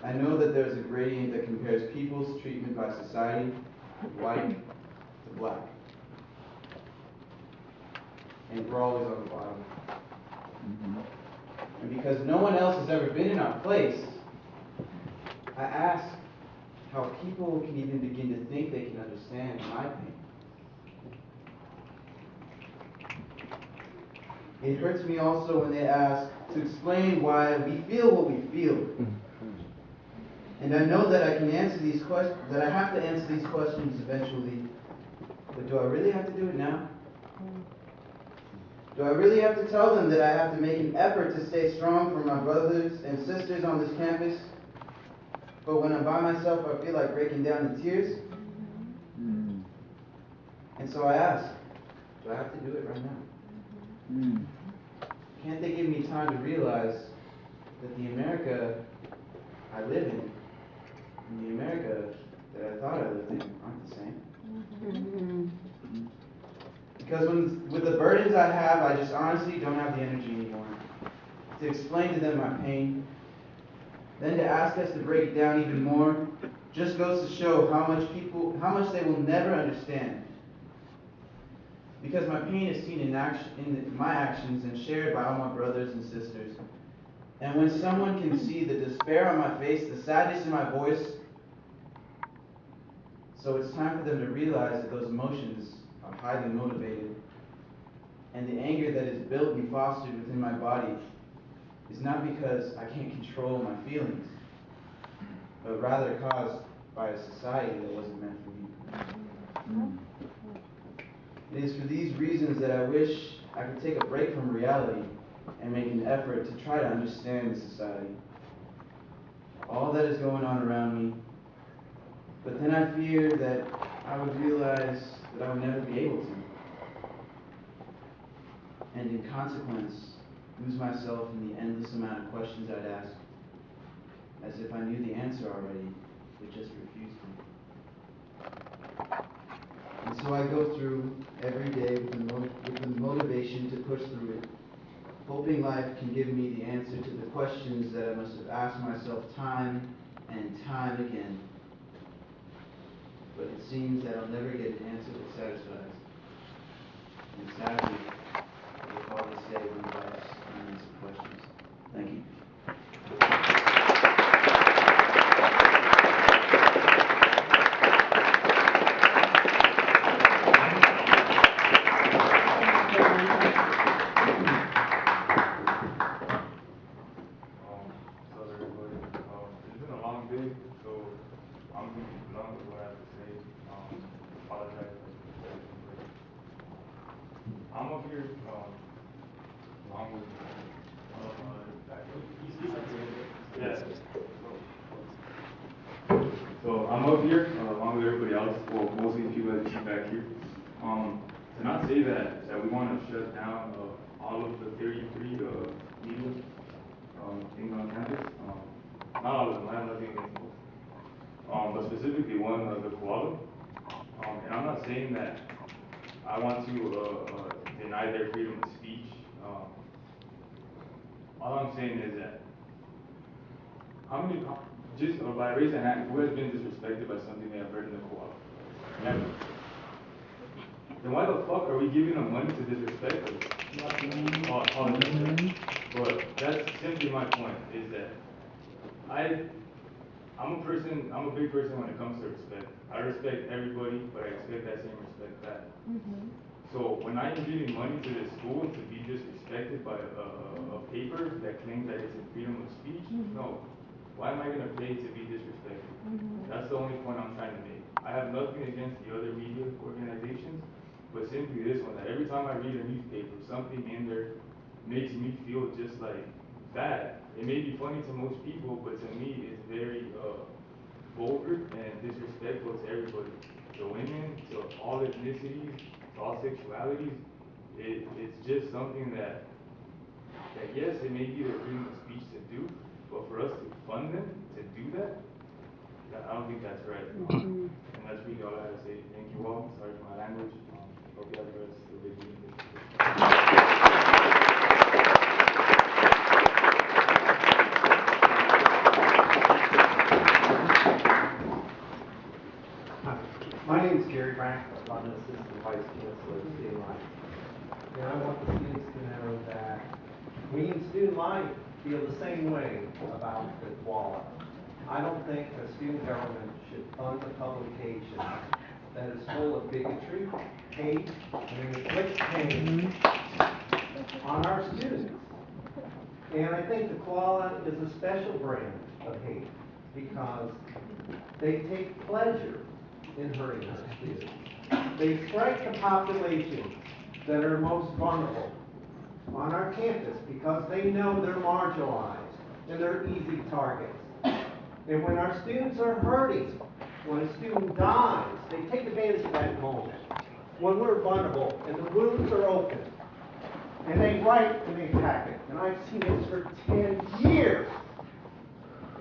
I know that there's a gradient that compares people's treatment by society, white to black. And we're always on the bottom. And because no one else has ever been in our place, I ask how people can even begin to think they can understand my pain. It hurts me also when they ask to explain why we feel what we feel. And I know that I can answer these questions, that I have to answer these questions eventually. But do I really have to do it now? Do I really have to tell them that I have to make an effort to stay strong for my brothers and sisters on this campus? But when I'm by myself, I feel like breaking down in tears. And so I ask, do I have to do it right now? Can't they give me time to realize that the America I live in and the America that I thought I lived in aren't the same? Because with the burdens I have, I just honestly don't have the energy anymore to explain to them my pain. Then to ask us to break it down even more just goes to show how much they will never understand. Because my pain is seen in my actions and shared by all my brothers and sisters. And when someone can see the despair on my face, the sadness in my voice, so it's time for them to realize that those emotions are highly motivated. And the anger that is built and fostered within my body is not because I can't control my feelings, but rather caused by a society that wasn't meant for me. It is for these reasons that I wish I could take a break from reality and make an effort to try to understand the society, all that is going on around me. But then I fear that I would realize that I would never be able to. And in consequence, lose myself in the endless amount of questions I'd ask, as if I knew the answer already, but just refused to. And so I go through every day with the motivation to push through it, hoping life can give me the answer to the questions that I must have asked myself time and time again. But it seems that I'll never get an answer that satisfies. And sadly, I recall this day when life's unanswered questions. Thank you. I'm up here along with So I'm up here along with everybody else, well, mostly the people that you see back here. To not say that we want to shut down all of the 33 media things on campus. Not all of them, I have nothing against most. But specifically one, the koala. And I'm not saying that I want to deny their freedom of speech. All I'm saying is that just by raising a hand, who has been disrespected by something they have heard in the co-op? Never. Then why the fuck are we giving them money to disrespect us? But that's simply my point, is that I'm a big person when it comes to respect. I respect everybody, but I expect that same respect back. So when I am giving money to the school to be disrespected by a paper that claims that it's in freedom of speech, no. Why am I going to pay to be disrespected? That's the only point I'm trying to make. I have nothing against the other media organizations, but simply this one, that every time I read a newspaper, something in there makes me feel just like bad. It may be funny to most people, but to me it's very vulgar and disrespectful to everybody. To women, to all ethnicities, to all sexualities. It's just something that yes, it may be their freedom of speech to do, but for us to fund them to do that, I don't think that's right. And that's really all I have to say. Thank you all. Sorry for my language. Hope you have the rest of the day. Franklin. I'm an assistant vice chancellor at Student Life. And I want the students to know that we in Student Life feel the same way about the koala. I don't think a student government should fund a publication that is full of bigotry, hate, and inflict pain on our students. And I think the koala is a special brand of hate because they take pleasure in hurting our students. They strike the populations that are most vulnerable on our campus because they know they're marginalized and they're easy targets. And when our students are hurting, when a student dies, they take advantage of that moment. When we're vulnerable and the wounds are open, and they write and they attack it. And I've seen this for 10 years.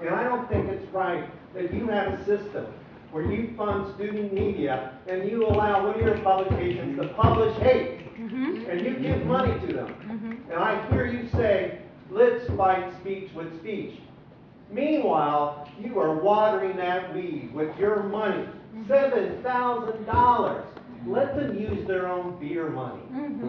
And I don't think it's right that you have a system where you fund student media and you allow one of your publications to publish hate. And you give money to them. And I hear you say, let's fight speech with speech. Meanwhile, you are watering that weed with your money, $7,000. Let them use their own beer money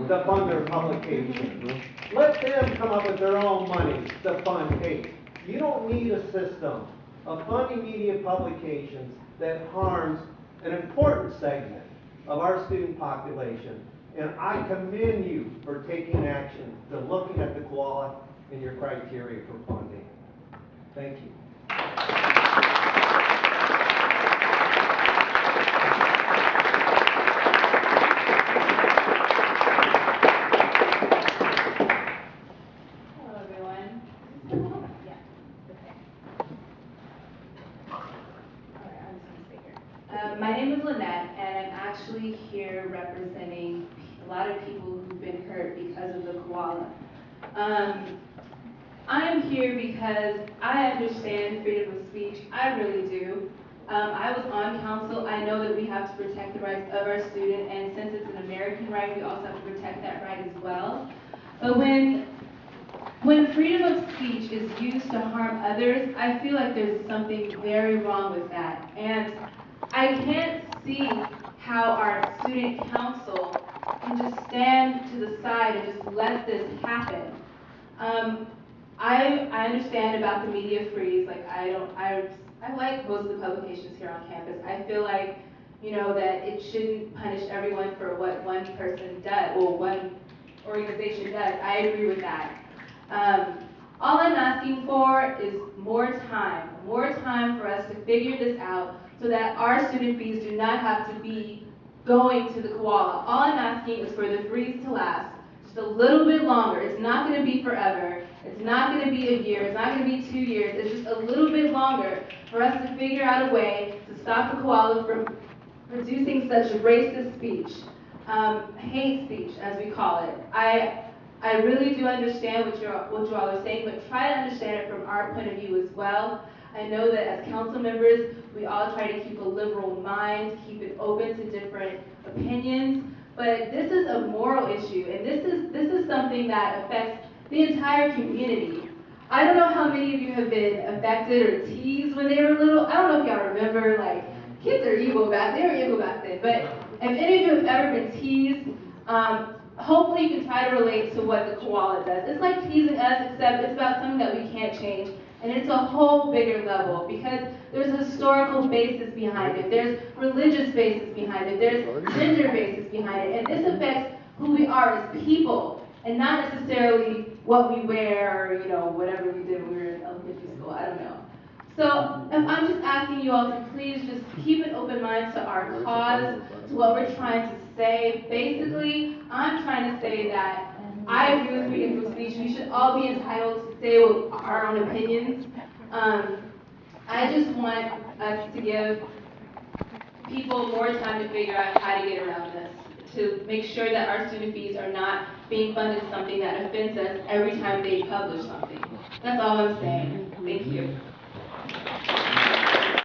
to fund their publication. Let them come up with their own money to fund hate. You don't need a system of funding media publications that harms an important segment of our student population. And I commend you for taking action, to looking at the koala and your criteria for funding. Thank you. Hello, everyone. Yeah. Okay. All right, I'm just gonna stay here. My name is Lynette, and I'm actually here representing a lot of people who've been hurt because of the koala. I am here because I understand freedom of speech. I really do. I was on council. I know that we have to protect the rights of our student, and since it's an American right, we also have to protect that right as well. But when freedom of speech is used to harm others, I feel like there's something very wrong with that. And I can't see how our student council can just stand to the side and just let this happen. I understand about the media freeze. Like I like most of the publications here on campus. I feel like, that it shouldn't punish everyone for what one person does or one organization does. I agree with that. All I'm asking for is more time for us to figure this out so that our student fees do not have to be going to the koala. All I'm asking is for the freeze to last just a little bit longer. It's not going to be forever. It's not going to be a year. It's not going to be 2 years. It's just a little bit longer for us to figure out a way to stop the koala from producing such racist speech, hate speech, as we call it. I really do understand what you all are saying, but try to understand it from our point of view as well. I know that as council members, we all try to keep a liberal mind, keep it open to different opinions, but this is a moral issue, and this is something that affects the entire community. I don't know how many of you have been affected or teased when they were little. I don't know if y'all remember, like, kids are evil they were evil back then, but if any of you have ever been teased, hopefully you can try to relate to what the koala does. It's like teasing us, except it's about something that we can't change, and it's a whole bigger level, because there's a historical basis behind it, there's religious basis behind it, there's gender basis behind it, and this affects who we are as people, and not necessarily what we wear or, whatever we did when we were in elementary school, I don't know. So I'm just asking you all to please just keep an open mind to our cause, to what we're trying to say. Basically, I'm trying to say that I agree with freedom of speech. We should all be entitled to say our own opinions. I just want us to give people more time to figure out how to get around this, to make sure that our student fees are not being funded something that offends us every time they publish something. That's all I'm saying. Thank you.